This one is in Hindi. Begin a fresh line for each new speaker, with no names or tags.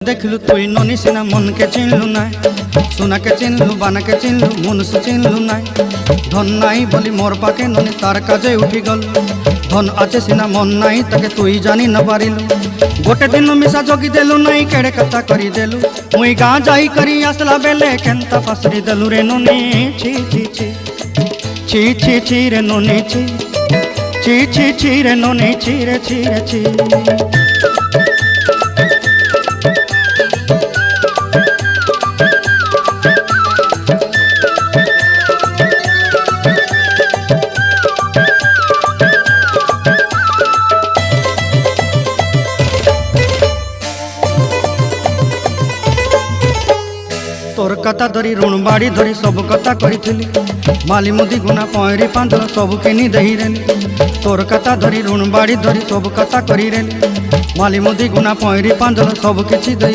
देखलु तुई ननी सिना मन के चिन्हलु ना, सोना के चिन्हलु बाना के चिन्हलु मनुष्य चिन्हलु ना। धन नाई बोली मोर पाके ननी तार काजे उठी गल, धन आचे सिना मन नाई ताके तुई जानी न पारिलु। गोटे दिन मिसा जगी देलु नाई केड़े कथा करी देलु, मुई गाँ जाई करी आसला बेले केंता फासरी देलु रे ननी। छी छी छी छी छी छी रे ननी छी छी छी छी रे ननी छी रे छी रे छी। तोर कथा धरी ऋण बाड़ी धरी सब कथा करी, माली मुदी गुना पहरी पांदल सब किनी दही रेली। तोर कथा धरी ऋण बाड़ी धरी सब कथा करी रेली, माली मुदी गुना पहरी पांदल सब किछि दही।